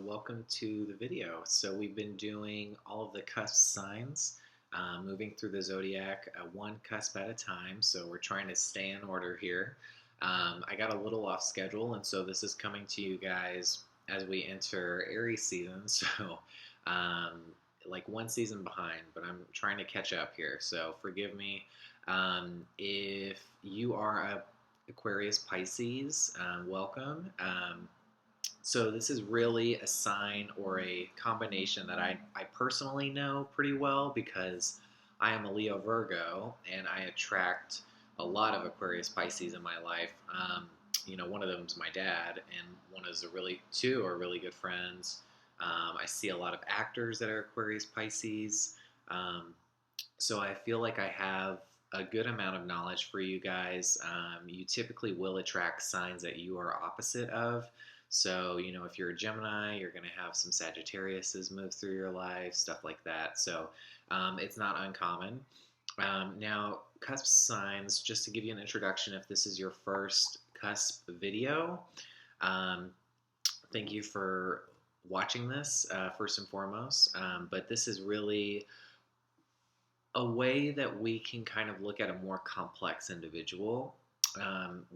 welcome to the video. So we've been doing all of the cusp signs, moving through the zodiac one cusp at a time. So we're trying to stay in order here. I got a little off schedule, and so this is coming to you guys as we enter Aries season. So um, like one season behind, but I'm trying to catch up here. So forgive me. If you are a Aquarius-Pisces, welcome. So this is really a sign or a combination that I personally know pretty well because I am a Leo Virgo and I attract a lot of Aquarius Pisces in my life. One of them is my dad, and one is two are really good friends. I see a lot of actors that are Aquarius Pisces. Um, so I feel like I have a good amount of knowledge for you guys. You typically will attract signs that you are opposite of. So, if you're a Gemini, you're going to have some Sagittariuses move through your life, stuff like that. So, it's not uncommon. Now, cusp signs, just to give you an introduction, if this is your first cusp video, um, thank you for watching this, first and foremost. But this is really a way that we can kind of look at a more complex individual.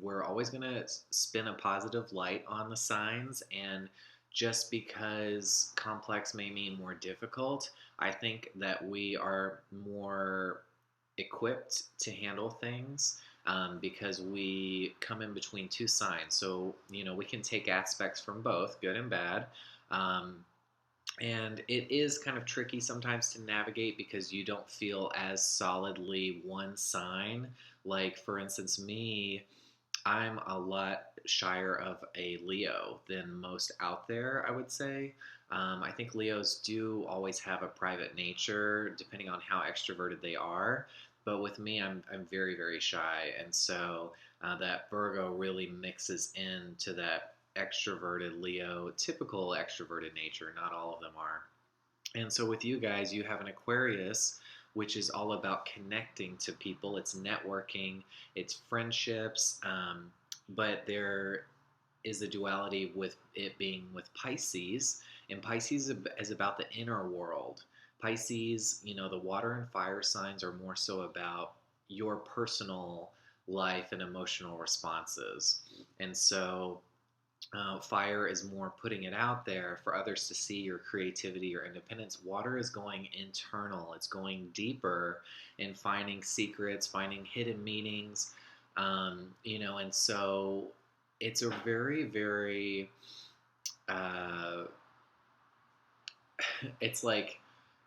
We're always going to spin a positive light on the signs, and just because complex may mean more difficult, I think that we are more equipped to handle things because we come in between two signs. So, we can take aspects from both, good and bad. Um, and it is kind of tricky sometimes to navigate because you don't feel as solidly one sign. Like, for instance, me, I'm a lot shyer of a Leo than most out there, I would say. I think Leos do always have a private nature, depending on how extroverted they are. But with me, I'm very, very shy. And so that Virgo really mixes into that extroverted Leo, typical extroverted nature. Not all of them are. And so with you guys, you have an Aquarius, which is all about connecting to people. It's networking, it's friendships, but there is a duality with it being with Pisces. And Pisces is about the inner world. Pisces, the water and fire signs are more so about your personal life and emotional responses. And so fire is more putting it out there for others to see your creativity, your independence. Water is going internal. It's going deeper in finding secrets, finding hidden meanings, and so it's a very, very, uh, it's like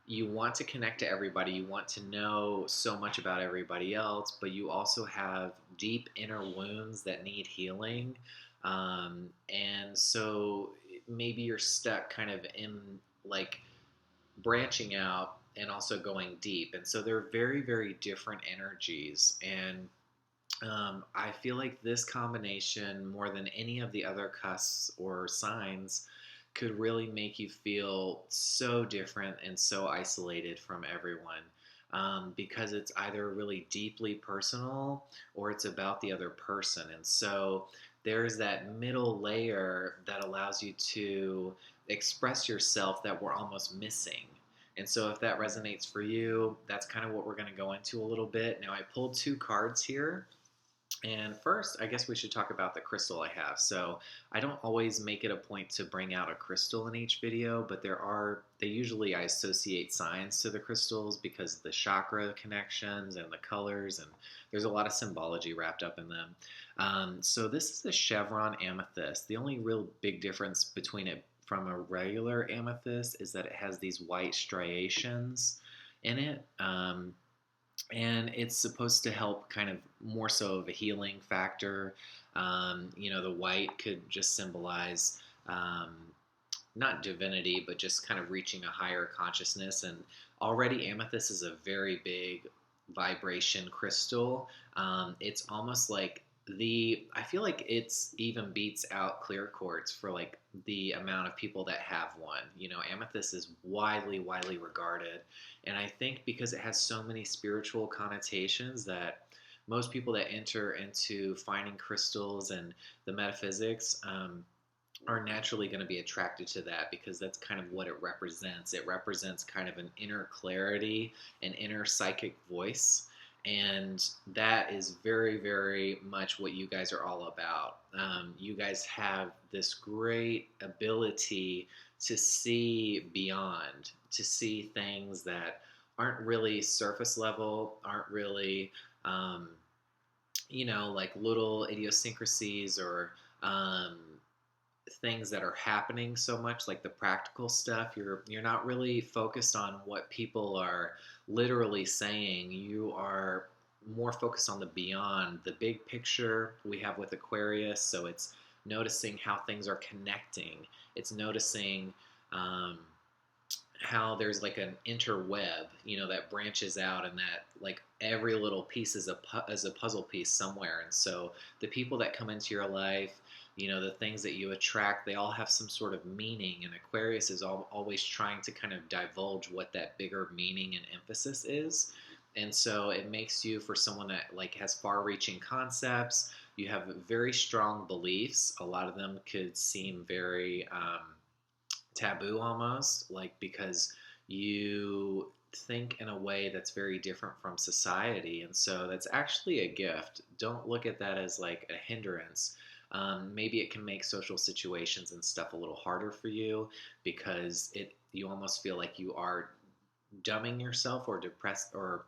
you want to connect to everybody. You want to know so much about everybody else, but you also have deep inner wounds that need healing. And so maybe you're stuck kind of in like branching out and also going deep. And so they're very, very different energies. And I feel like this combination, more than any of the other cusps or signs, could really make you feel so different and so isolated from everyone. Because it's either really deeply personal or it's about the other person. And so there's that middle layer that allows you to express yourself that we're almost missing. And so if that resonates for you, that's kind of what we're going to go into a little bit. Now, I pulled two cards here. And first, I guess we should talk about the crystal I have. So I don't always make it a point to bring out a crystal in each video, but I associate signs to the crystals because of the chakra connections and the colors, and there's a lot of symbology wrapped up in them. So this is a chevron amethyst. The only real big difference between it from a regular amethyst is that it has these white striations in it. And it's supposed to help kind of more so of a healing factor. The white could just symbolize not divinity, but just kind of reaching a higher consciousness. And already amethyst is a very big vibration crystal. It's almost like I feel like it's even beats out clear quartz for like the amount of people that have one. Amethyst is widely, widely regarded. And I think because it has so many spiritual connotations that most people that enter into finding crystals and the metaphysics, are naturally going to be attracted to that because that's kind of what it represents. It represents kind of an inner clarity, an inner psychic voice. And that is very, very much what you guys are all about. You guys have this great ability to see beyond, to see things that aren't really surface level, aren't really, um, like little idiosyncrasies or um, things that are happening so much, like the practical stuff. You're not really focused on what people are literally saying. You are more focused on the beyond, the big picture we have with Aquarius. So it's noticing how things are connecting. It's noticing um, how there's like an interweb, that branches out, and that like every little piece is a puzzle piece somewhere. And so the people that come into your life, the things that you attract, they all have some sort of meaning. And Aquarius is always trying to kind of divulge what that bigger meaning and emphasis is. And so it makes you, for someone that like has far-reaching concepts, you have very strong beliefs. A lot of them could seem very taboo almost, like because you think in a way that's very different from society. And so that's actually a gift. Don't look at that as like a hindrance. Maybe it can make social situations and stuff a little harder for you because you almost feel like you are dumbing yourself or depressed, or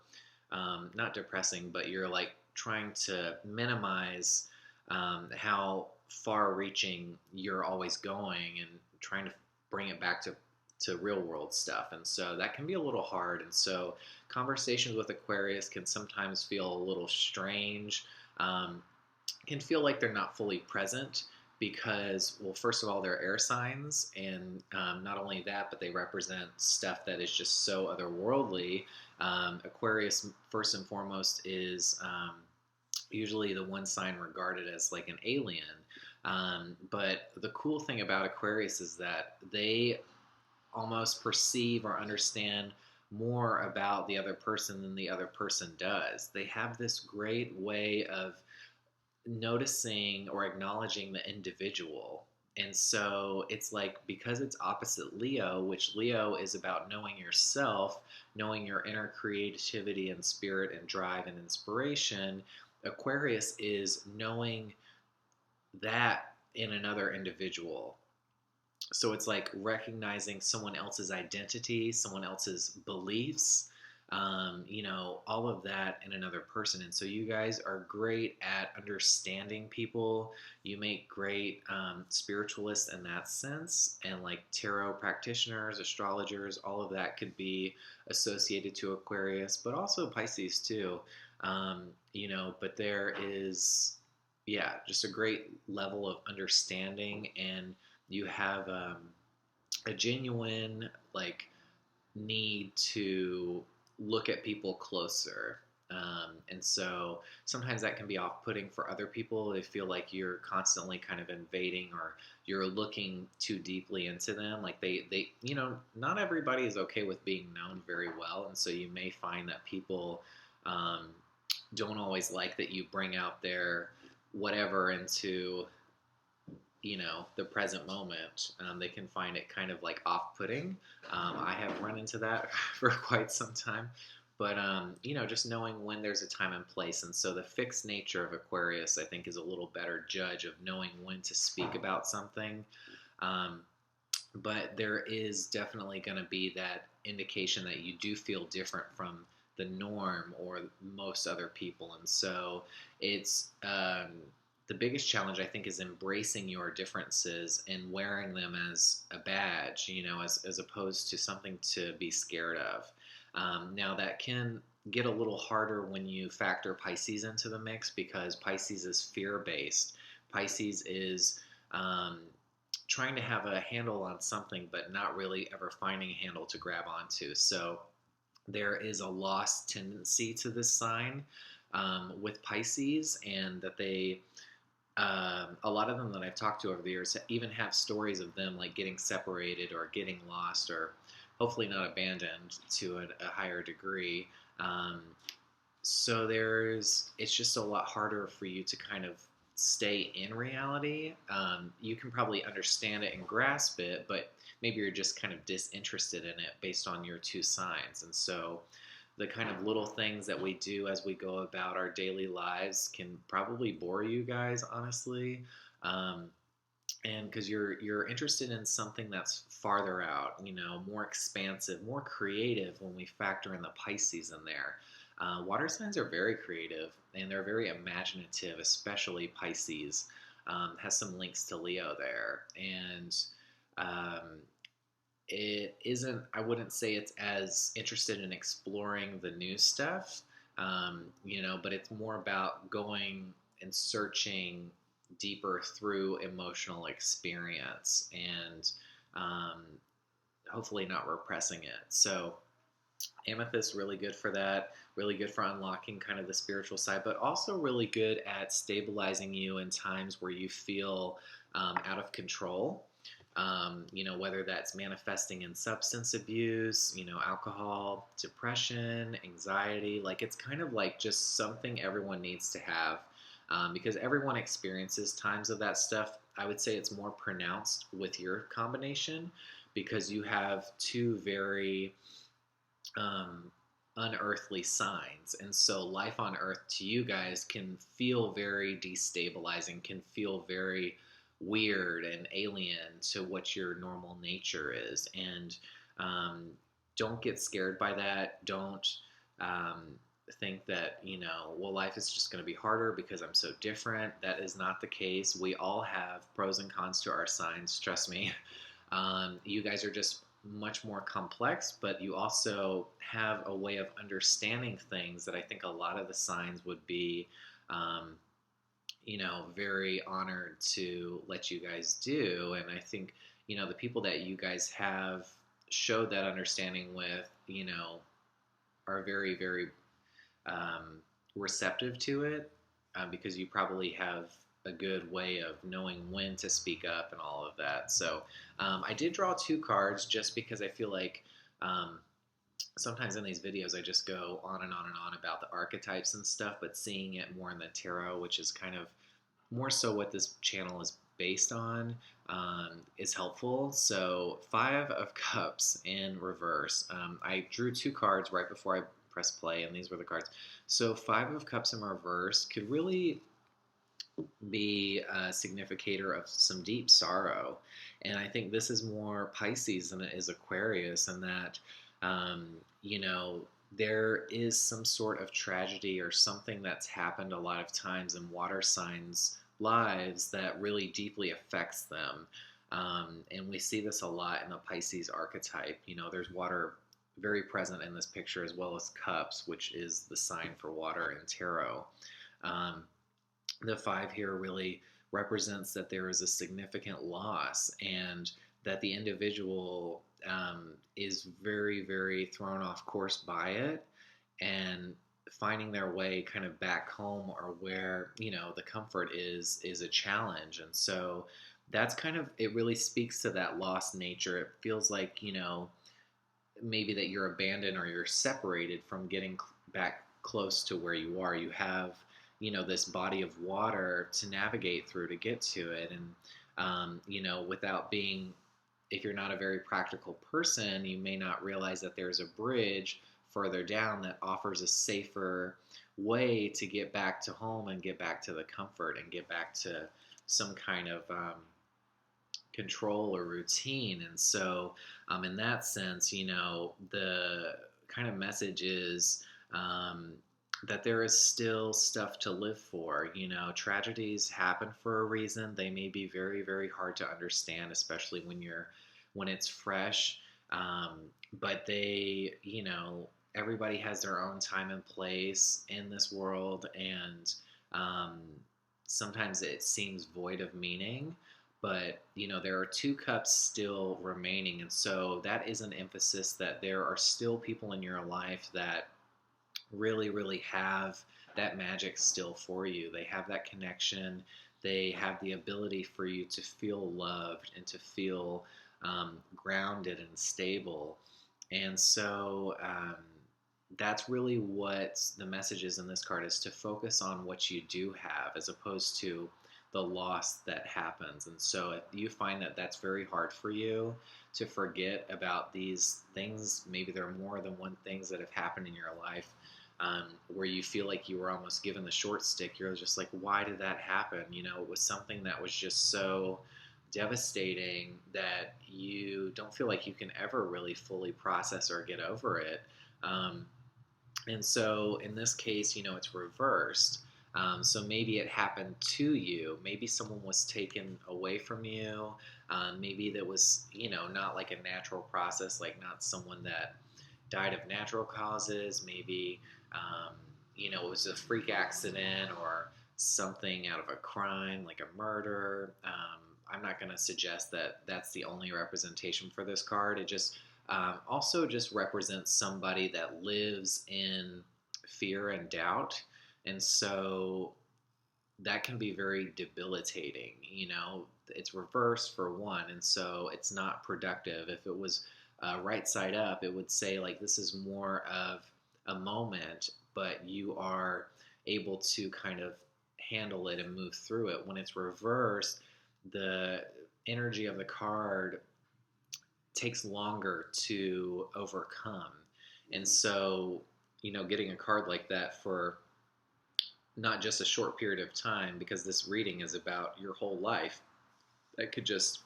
not depressing, but you're like trying to minimize how far reaching you're always going, and trying to bring it back to real world stuff. And so that can be a little hard. And so conversations with Aquarius can sometimes feel a little strange, can feel like they're not fully present because, well, first of all, they're air signs. And not only that, but they represent stuff that is just so otherworldly. Aquarius, first and foremost, is usually the one sign regarded as like an alien. But the cool thing about Aquarius is that they almost perceive or understand more about the other person than the other person does. They have this great way of noticing or acknowledging the individual. And so it's like, because it's opposite Leo, which Leo is about knowing yourself, knowing your inner creativity and spirit and drive and inspiration, Aquarius is knowing that in another individual. So it's like recognizing someone else's identity, someone else's beliefs, all of that in another person. And so you guys are great at understanding people. You make great spiritualists in that sense. And like tarot practitioners, astrologers, all of that could be associated to Aquarius, but also Pisces too. But there is, yeah, just a great level of understanding, and you have a genuine like need to look at people closer. And so sometimes that can be off-putting for other people. They feel like you're constantly kind of invading, or you're looking too deeply into them. Like not everybody is okay with being known very well. And so you may find that people um, don't always like that you bring out their whatever into the present moment. They can find it kind of like off-putting. I have run into that for quite some time, but just knowing when there's a time and place. And so the fixed nature of Aquarius, I think, is a little better judge of knowing when to speak about something. But there is definitely going to be that indication that you do feel different from the norm or most other people. And so it's the biggest challenge, I think, is embracing your differences and wearing them as a badge, as opposed to something to be scared of. Now, that can get a little harder when you factor Pisces into the mix, because Pisces is fear-based. Pisces is trying to have a handle on something, but not really ever finding a handle to grab onto. So there is a lost tendency to this sign with Pisces, and that they a lot of them that I've talked to over the years even have stories of them like getting separated or getting lost, or hopefully not abandoned to a higher degree. So it's just a lot harder for you to kind of stay in reality. You can probably understand it and grasp it, but maybe you're just kind of disinterested in it based on your two signs. And so the kind of little things that we do as we go about our daily lives can probably bore you guys, honestly. Um, and because you're interested in something that's farther out, more expansive, more creative when we factor in the Pisces in there. Water signs are very creative and they're very imaginative, especially Pisces. Has some links to Leo there, and um, it isn't. I wouldn't say it's as interested in exploring the new stuff, but it's more about going and searching deeper through emotional experience and um, hopefully not repressing it. So amethyst really good for that, really good for unlocking kind of the spiritual side, but also really good at stabilizing you in times where you feel out of control. Whether that's manifesting in substance abuse, alcohol, depression, anxiety. Like, it's kind of like just something everyone needs to have, because everyone experiences times of that stuff. I would say it's more pronounced with your combination because you have two very um, unearthly signs. And so life on earth to you guys can feel very destabilizing, can feel very weird and alien to what your normal nature is. And um, don't get scared by that. Don't um, think that, well, life is just going to be harder because I'm so different. That is not the case. We all have pros and cons to our signs, trust me. You guys are just much more complex, but you also have a way of understanding things that I think a lot of the signs would be, um, very honored to let you guys do. And I think, the people that you guys have showed that understanding with, are very, very receptive to it, because you probably have a good way of knowing when to speak up and all of that. So I did draw two cards just because I feel like sometimes in these videos I just go on and on and on about the archetypes and stuff, but seeing it more in the tarot, which is kind of more so what this channel is based on, is helpful. So Five of Cups in reverse. I drew two cards right before I pressed play, and these were the cards. So Five of Cups in reverse could really be a significator of some deep sorrow. And I think this is more Pisces than it is Aquarius, and that, um, there is some sort of tragedy or something that's happened a lot of times in water signs' lives that really deeply affects them. And we see this a lot in the Pisces archetype. There's water very present in this picture, as well as cups, which is the sign for water in tarot. Um, the five here really represents that there is a significant loss, and that the individual is very, very thrown off course by it, and finding their way kind of back home, or where the comfort is a challenge. And so that's kind of, it really speaks to that lost nature. It feels like maybe that you're abandoned or you're separated from getting back close to where you are. You have this body of water to navigate through to get to it. And without being, if you're not a very practical person, you may not realize that there's a bridge further down that offers a safer way to get back to home and get back to the comfort and get back to some kind of control or routine. And so in that sense, the kind of message is that there is still stuff to live for. Tragedies happen for a reason. They may be very, very hard to understand, especially when it's fresh. But they, everybody has their own time and place in this world, and sometimes it seems void of meaning. But there are two cups still remaining, and so that is an emphasis that there are still people in your life that really, really have that magic still for you. They have that connection. They have the ability for you to feel loved and to feel grounded and stable. And so that's really what the message is in this card, is to focus on what you do have, as opposed to the loss that happens. And so if you find that that's very hard for you to forget about these things, maybe there are more than one things that have happened in your life, where you feel like you were almost given the short stick. You're just like, why did that happen? It was something that was just so devastating that you don't feel like you can ever really fully process or get over it. Um, and so in this case, it's reversed. So maybe it happened to you. Maybe someone was taken away from you. Maybe that was, not like a natural process, like not someone that died of natural causes. Maybe, it was a freak accident or something out of a crime, like a murder. I'm not going to suggest that that's the only representation for this card. It just also just represents somebody that lives in fear and doubt. And so that can be very debilitating. It's reversed for one. And so it's not productive. If it was right side up, it would say, like, this is more of a moment, but you are able to kind of handle it and move through it. When it's reversed, the energy of the card takes longer to overcome. And so, getting a card like that for not just a short period of time, because this reading is about your whole life, that could just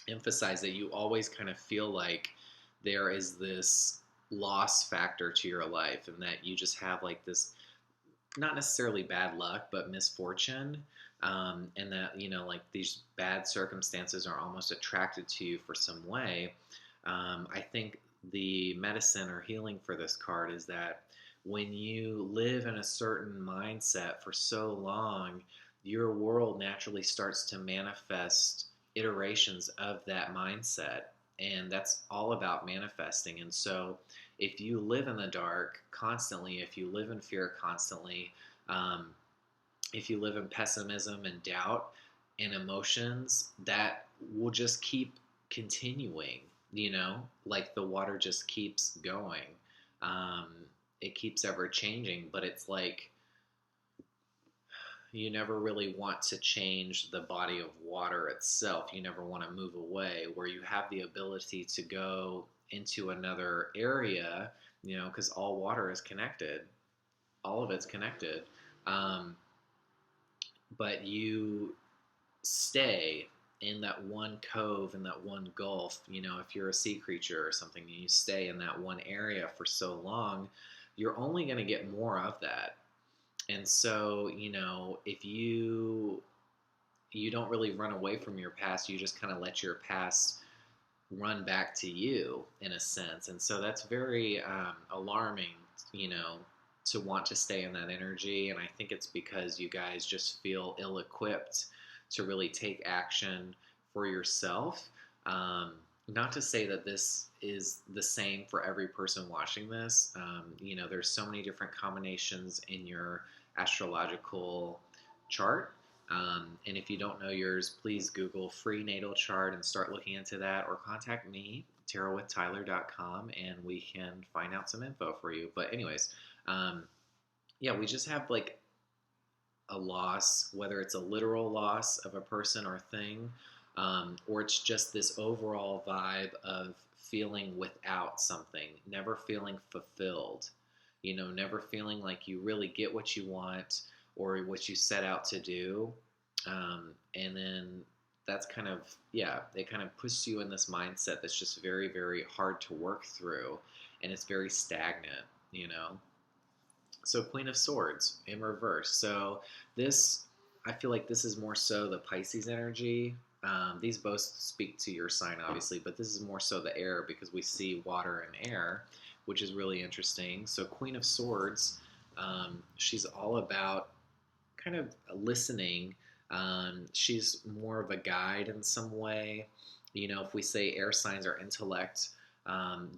emphasize that you always kind of feel like there is this loss factor to your life, and that you just have like this, not necessarily bad luck, but misfortune. And that, like these bad circumstances are almost attracted to you for some way. I think the medicine or healing for this card is that when you live in a certain mindset for so long, your world naturally starts to manifest iterations of that mindset. And that's all about manifesting. And so if you live in the dark constantly, if you live in fear constantly, um, if you live in pessimism and doubt and emotions, that will just keep continuing, like the water just keeps going. Um, it keeps ever changing, but it's like you never really want to change the body of water itself. You never want to move away, where you have the ability to go into another area, because all water is connected. All of it's connected. Um, but you stay in that one cove, in that one gulf. If you're a sea creature or something, and you stay in that one area for so long, you're only going to get more of that. And so, if you don't really run away from your past, you just kind of let your past run back to you in a sense. And so that's very alarming, to want to stay in that energy. And I think it's because you guys just feel ill-equipped to really take action for yourself. Not to say that this is the same for every person watching this. There's so many different combinations in your astrological chart. And if you don't know yours, please Google free natal chart and start looking into that, or contact me, tarotwithtyler.com, and we can find out some info for you. But anyways, yeah, we just have like a loss, whether it's a literal loss of a person or thing, or it's just this overall vibe of feeling without something, never feeling fulfilled, never feeling like you really get what you want or what you set out to do. And then that's kind of, yeah, it kind of puts you in this mindset that's just very, very hard to work through, and it's very stagnant. So Queen of Swords in reverse. So this, I feel like this is more so the Pisces energy. These both speak to your sign, obviously, but this is more so the air, because we see water and air, which is really interesting. So Queen of Swords, she's all about kind of listening. She's more of a guide in some way. If we say air signs are intellect,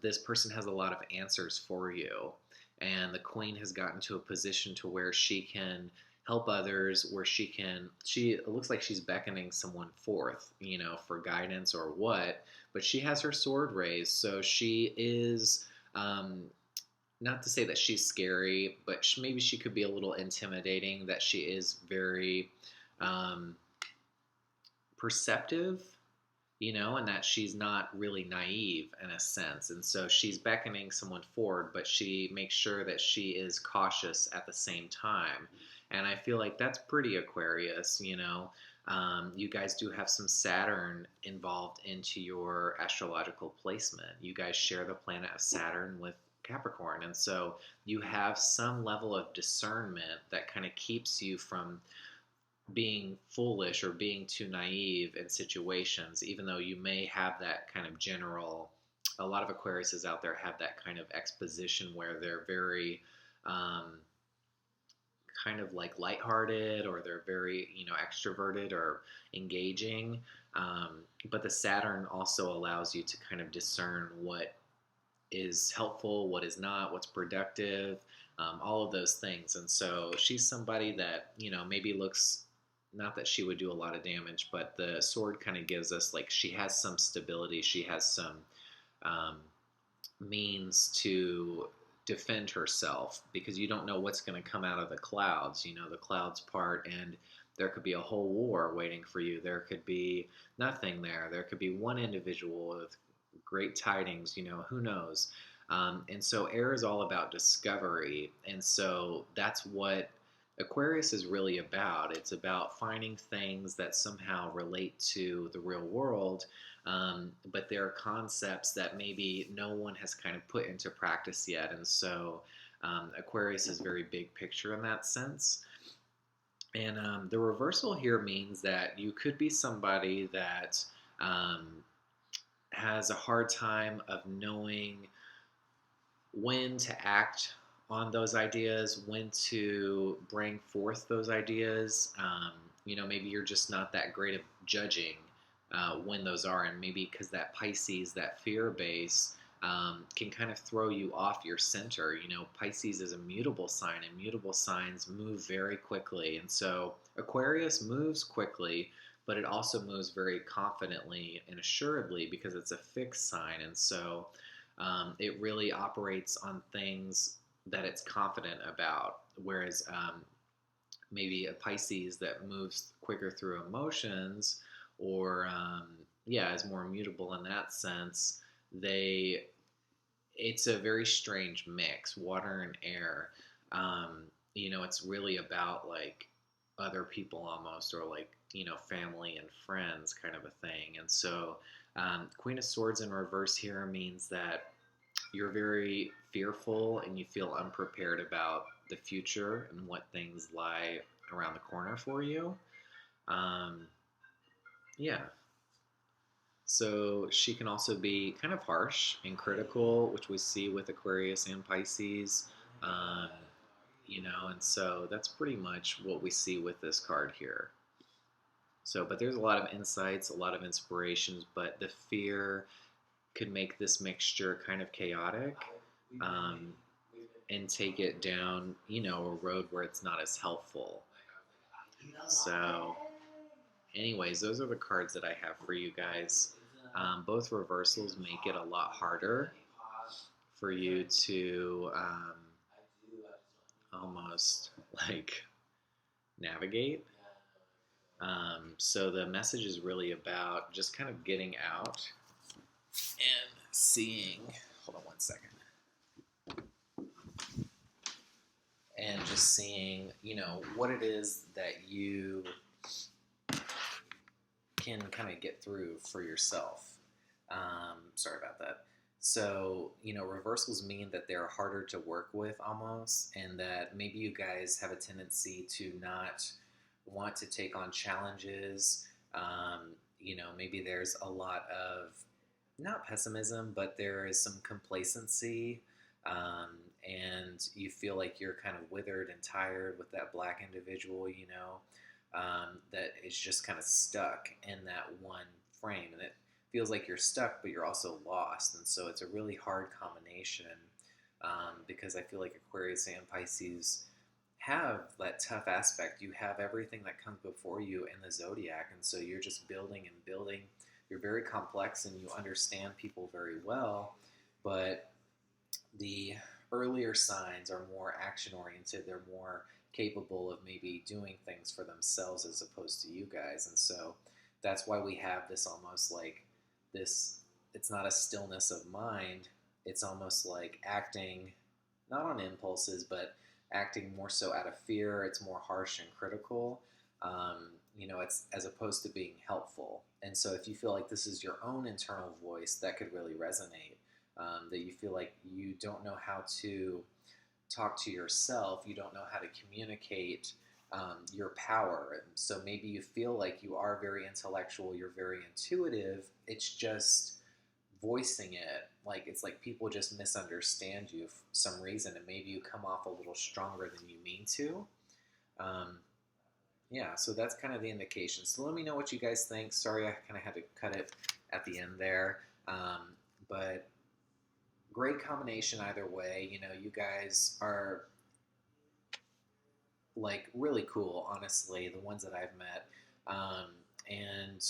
this person has a lot of answers for you. And the queen has gotten to a position to where she can help others, where it looks like she's beckoning someone forth, for guidance or what, but she has her sword raised. So she is, not to say that she's scary, but maybe she could be a little intimidating, that she is very, perceptive, and that she's not really naive in a sense. And so she's beckoning someone forward, but she makes sure that she is cautious at the same time. And I feel like that's pretty Aquarius. You guys do have some Saturn involved into your astrological placement. You guys share the planet of Saturn with Capricorn. And so you have some level of discernment that kind of keeps you from being foolish or being too naive in situations, even though you may have that kind of general. A lot of Aquariuses out there have that kind of exposition where they're very kind of like lighthearted, or they're very, extroverted or engaging. But the Saturn also allows you to kind of discern what is helpful, what is not, what's productive, all of those things. And so she's somebody that, maybe looks, not that she would do a lot of damage, but the sword kind of gives us like she has some stability, she has some um, means to defend herself, because you don't know what's going to come out of the clouds. The clouds part, and there could be a whole war waiting for you. There could be nothing there. There could be one individual with great tidings, who knows? And so air is all about discovery. And so that's what Aquarius is really about. It's about finding things that somehow relate to the real world, but there are concepts that maybe no one has kind of put into practice yet. And so Aquarius is very big picture in that sense. And the reversal here means that you could be somebody that has a hard time of knowing when to act on those ideas, when to bring forth those ideas. Maybe you're just not that great at judging when those are, and maybe because that Pisces, that fear base, can kind of throw you off your center. Pisces is a mutable sign, and mutable signs move very quickly. And so Aquarius moves quickly, but it also moves very confidently and assuredly because it's a fixed sign. And so it really operates on things that it's confident about. Whereas maybe a Pisces that moves quicker through emotions, or is more mutable in that sense, it's a very strange mix, water and air. It's really about like other people almost, or like, family and friends kind of a thing. And so Queen of Swords in reverse here means that you're very fearful and you feel unprepared about the future and what things lie around the corner for you. Yeah. So she can also be kind of harsh and critical, which we see with Aquarius and Pisces. Um, and so that's pretty much what we see with this card here. So, but there's a lot of insights, a lot of inspirations, but the fear could make this mixture kind of chaotic, and take it down, a road where it's not as helpful. So, anyways, those are the cards that I have for you guys. Both reversals make it a lot harder for you to almost like navigate. So the message is really about just kind of getting out and seeing. Hold on one second. And just seeing, what it is that you can kind of get through for yourself. Sorry about that. So, reversals mean that they're harder to work with almost, and that maybe you guys have a tendency to not want to take on challenges. Maybe there's a lot of, not pessimism, but there is some complacency, and you feel like you're kind of withered and tired with that black individual, that is just kind of stuck in that one frame. And it feels like you're stuck, but you're also lost. And so it's a really hard combination, because I feel like Aquarius and Pisces have that tough aspect. You have everything that comes before you in the zodiac, and so you're just building and building. You're very complex and you understand people very well, but the earlier signs are more action oriented. They're more capable of maybe doing things for themselves as opposed to you guys. And so that's why we have this almost like this, it's not a stillness of mind, it's almost like acting not on impulses, but acting more so out of fear. It's more harsh and critical. It's as opposed to being helpful. And so, if you feel like this is your own internal voice, that could really resonate. That you feel like you don't know how to talk to yourself, you don't know how to communicate your power. And so maybe you feel like you are very intellectual, you're very intuitive. It's just voicing it, like it's like people just misunderstand you for some reason, and maybe you come off a little stronger than you mean to. Um, yeah, so that's kind of the indication. So let me know what you guys think. Sorry, I kind of had to cut it at the end there. But great combination either way. You guys are like really cool, honestly, the ones that I've met. And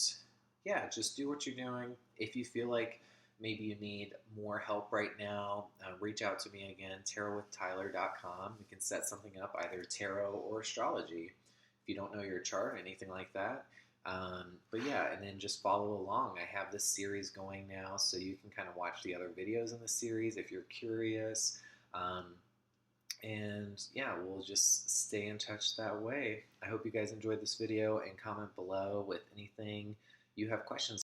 yeah, just do what you're doing. If you feel like maybe you need more help right now, reach out to me again, tarotwithtyler.com. We can set something up, either tarot or astrology, if you don't know your chart, anything like that. But yeah, and then just follow along. I have this series going now, so you can kind of watch the other videos in the series if you're curious. And yeah, we'll just stay in touch that way. I hope you guys enjoyed this video, and comment below with anything you have questions